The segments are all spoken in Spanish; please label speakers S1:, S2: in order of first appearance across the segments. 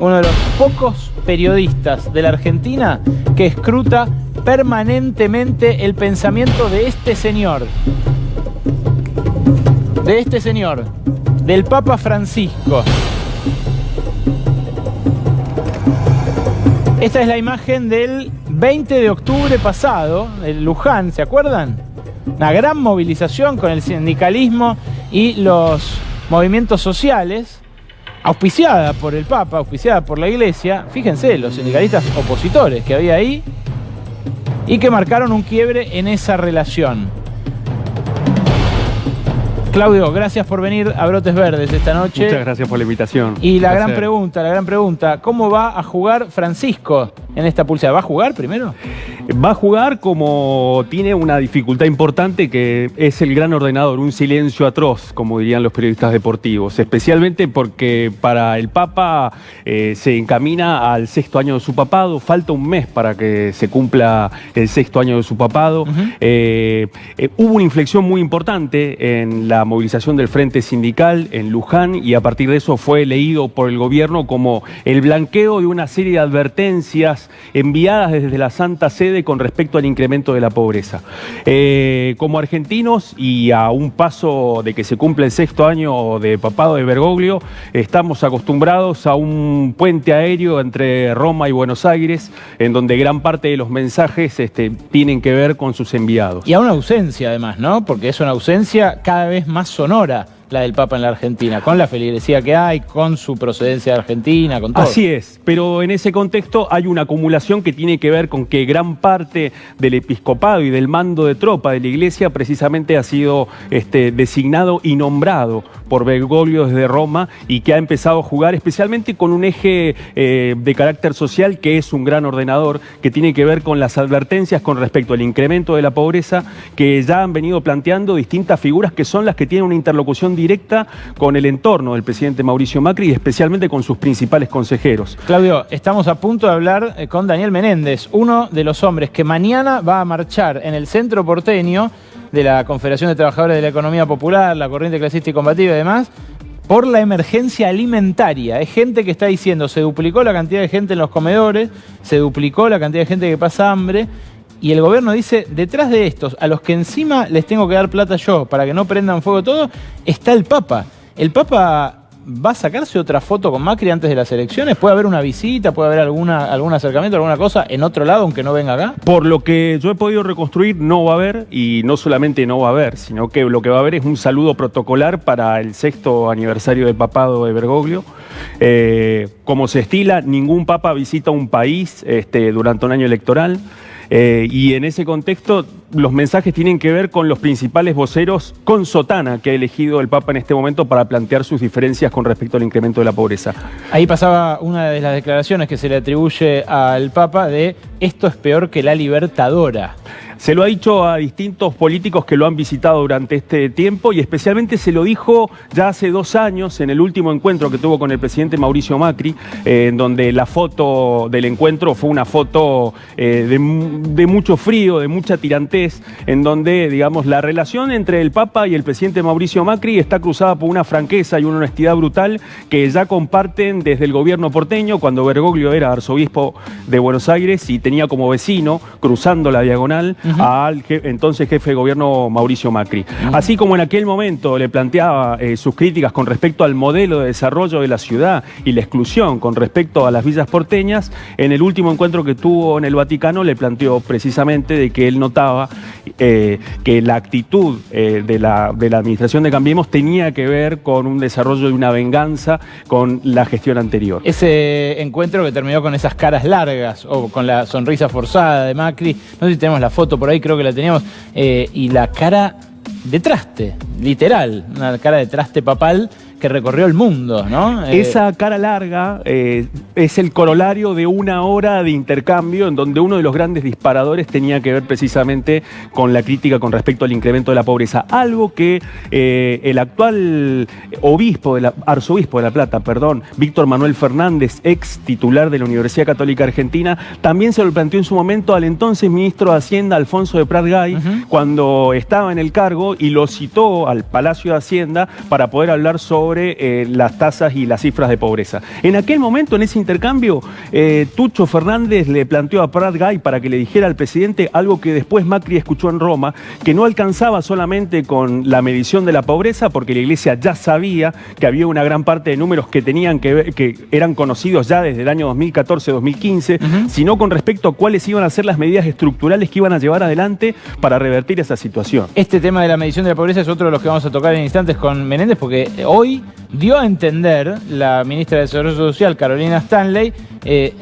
S1: uno de los pocos periodistas de la Argentina que escruta permanentemente el pensamiento de este señor. Del Papa Francisco. Esta es la imagen del 20 de octubre pasado, en Luján, ¿se acuerdan? Una gran movilización con el sindicalismo y los movimientos sociales, auspiciada por el Papa, auspiciada por la Iglesia. Fíjense, los sindicalistas opositores que había ahí y que marcaron un quiebre en esa relación. Claudio, gracias por venir a Brotes Verdes esta noche.
S2: Muchas gracias por la invitación.
S1: Y la gran pregunta, ¿cómo va a jugar Francisco en esta pulseada? ¿Va a jugar primero?
S2: Va a jugar como tiene una dificultad importante, que es el gran ordenador, un silencio atroz, como dirían los periodistas deportivos, especialmente porque para el Papa se encamina al 6º año de su papado, falta un mes para que se cumpla el 6º año de su papado. Hubo una inflexión muy importante en la movilización del Frente Sindical en Luján, y a partir de eso fue leído por el gobierno como el blanqueo de una serie de advertencias enviadas desde la Santa Sede con respecto al incremento de la pobreza. Como argentinos, y a un paso de que se cumple el 6º año de papado de Bergoglio, estamos acostumbrados a un puente aéreo entre Roma y Buenos Aires, en donde gran parte de los mensajes tienen que ver con sus enviados.
S1: Y a una ausencia además, ¿no? Porque es una ausencia cada vez más sonora, la del Papa en la Argentina, con la feligresía que hay, con su procedencia de Argentina, con todo.
S2: Así es, pero en ese contexto hay una acumulación que tiene que ver con que gran parte del episcopado y del mando de tropa de la Iglesia precisamente ha sido designado y nombrado por Bergoglio desde Roma, y que ha empezado a jugar especialmente con un eje de carácter social que es un gran ordenador, que tiene que ver con las advertencias con respecto al incremento de la pobreza, que ya han venido planteando distintas figuras que son las que tienen una interlocución directa con el entorno del presidente Mauricio Macri y especialmente con sus principales consejeros.
S1: Claudio, estamos a punto de hablar con Daniel Menéndez, uno de los hombres que mañana va a marchar en el centro porteño de la Confederación de Trabajadores de la Economía Popular, la Corriente Clasista y Combativa y demás, por la emergencia alimentaria. Es gente que está diciendo, se duplicó la cantidad de gente en los comedores, se duplicó la cantidad de gente que pasa hambre. Y el gobierno dice, detrás de estos, a los que encima les tengo que dar plata yo para que no prendan fuego todo, está el Papa. ¿El Papa va a sacarse otra foto con Macri antes de las elecciones? ¿Puede haber una visita? ¿Puede haber algún acercamiento, alguna cosa en otro lado, aunque no venga acá?
S2: Por lo que yo he podido reconstruir, no va a haber, y no solamente no va a haber, sino que lo que va a haber es un saludo protocolar para el 6º aniversario del papado de Bergoglio. Como se estila, ningún papa visita un país durante un año electoral. Y en ese contexto los mensajes tienen que ver con los principales voceros con sotana que ha elegido el Papa en este momento para plantear sus diferencias con respecto al incremento de la pobreza.
S1: Ahí pasaba una de las declaraciones que se le atribuye al Papa de esto es peor que la Libertadora.
S2: Se lo ha dicho a distintos políticos que lo han visitado durante este tiempo, y especialmente se lo dijo ya hace 2 años en el último encuentro que tuvo con el presidente Mauricio Macri, en donde la foto del encuentro fue una foto de mucho frío, de mucha tirantez, en donde, digamos, la relación entre el Papa y el presidente Mauricio Macri está cruzada por una franqueza y una honestidad brutal que ya comparten desde el gobierno porteño, cuando Bergoglio era arzobispo de Buenos Aires y tenía como vecino, cruzando la diagonal, al entonces jefe de gobierno Mauricio Macri. Así como en aquel momento le planteaba sus críticas con respecto al modelo de desarrollo de la ciudad y la exclusión con respecto a las villas porteñas, en el último encuentro que tuvo en el Vaticano le planteó precisamente de que él notaba que la actitud de la administración de Cambiemos tenía que ver con un desarrollo de una venganza con la gestión anterior.
S1: Ese encuentro que terminó con esas caras largas o con la sonrisa forzada de Macri, no sé si tenemos la foto por ahí, creo que la teníamos, y la cara de traste, literal, una cara de traste papal que recorrió el mundo, ¿no?
S2: Esa cara larga es el corolario de 1 hora de intercambio en donde uno de los grandes disparadores tenía que ver precisamente con la crítica con respecto al incremento de la pobreza. Algo que el actual arzobispo de La Plata, Víctor Manuel Fernández, ex titular de la Universidad Católica Argentina, también se lo planteó en su momento al entonces ministro de Hacienda, Alfonso de Prat-Gay, cuando estaba en el cargo, y lo citó al Palacio de Hacienda para poder hablar sobre las tasas y las cifras de pobreza. En aquel momento, en ese intercambio, Tucho Fernández le planteó a Prat Gay para que le dijera al presidente algo que después Macri escuchó en Roma, que no alcanzaba solamente con la medición de la pobreza, porque la Iglesia ya sabía que había una gran parte de números que tenían que ver, que eran conocidos ya desde el año 2014-2015, sino con respecto a cuáles iban a ser las medidas estructurales que iban a llevar adelante para revertir esa situación.
S1: Este tema de la medición de la pobreza es otro de los que vamos a tocar en instantes con Menéndez, porque hoy dio a entender la ministra de Desarrollo Social, Carolina Stanley,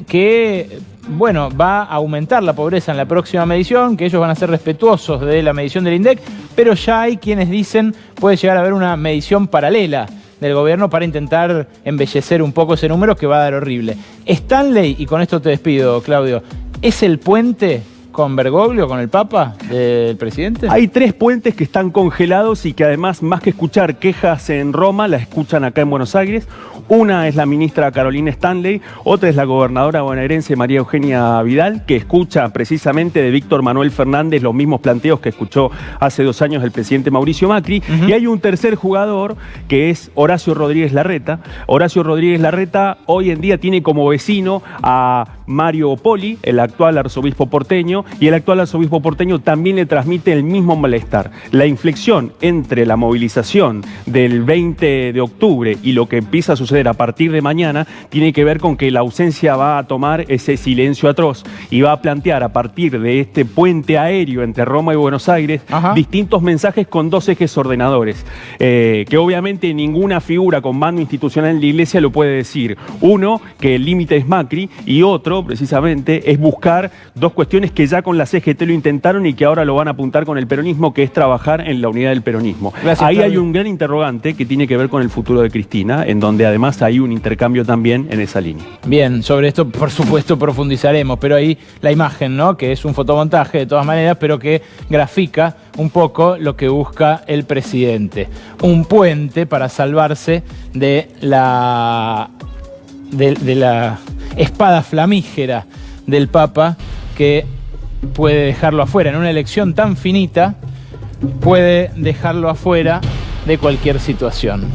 S1: que bueno, va a aumentar la pobreza en la próxima medición, que ellos van a ser respetuosos de la medición del INDEC, pero ya hay quienes dicen puede llegar a haber una medición paralela del gobierno para intentar embellecer un poco ese número que va a dar horrible. Stanley, y con esto te despido, Claudio, ¿es el puente con Bergoglio, con el Papa del presidente?
S2: Hay 3 puentes que están congelados y que además, más que escuchar quejas en Roma, las escuchan acá en Buenos Aires. Una es la ministra Carolina Stanley, otra es la gobernadora bonaerense María Eugenia Vidal, que escucha precisamente de Víctor Manuel Fernández los mismos planteos que escuchó hace 2 años el presidente Mauricio Macri. Y hay un tercer jugador que es Horacio Rodríguez Larreta. Horacio Rodríguez Larreta hoy en día tiene como vecino a Mario Poli, el actual arzobispo porteño, y el actual arzobispo porteño también le transmite el mismo malestar. La inflexión entre la movilización del 20 de octubre y lo que empieza a suceder a partir de mañana tiene que ver con que la ausencia va a tomar ese silencio atroz y va a plantear a partir de este puente aéreo entre Roma y Buenos Aires distintos mensajes con 2 ejes ordenadores, que obviamente ninguna figura con mando institucional en la Iglesia lo puede decir. Uno, que el límite es Macri, y otro, precisamente, es buscar 2 cuestiones que ya con la CGT lo intentaron y que ahora lo van a apuntar con el peronismo, que es trabajar en la unidad del peronismo.
S1: Gracias,
S2: ahí
S1: Claudio.
S2: hay un gran interrogante que tiene que ver con el futuro de Cristina, en donde además hay un intercambio también en esa línea.
S1: Bien, sobre esto por supuesto profundizaremos, pero ahí la imagen, ¿no? Que es un fotomontaje de todas maneras, pero que grafica un poco lo que busca el presidente. Un puente para salvarse de la espada flamígera del Papa, que puede dejarlo afuera. En una elección tan finita, puede dejarlo afuera de cualquier situación.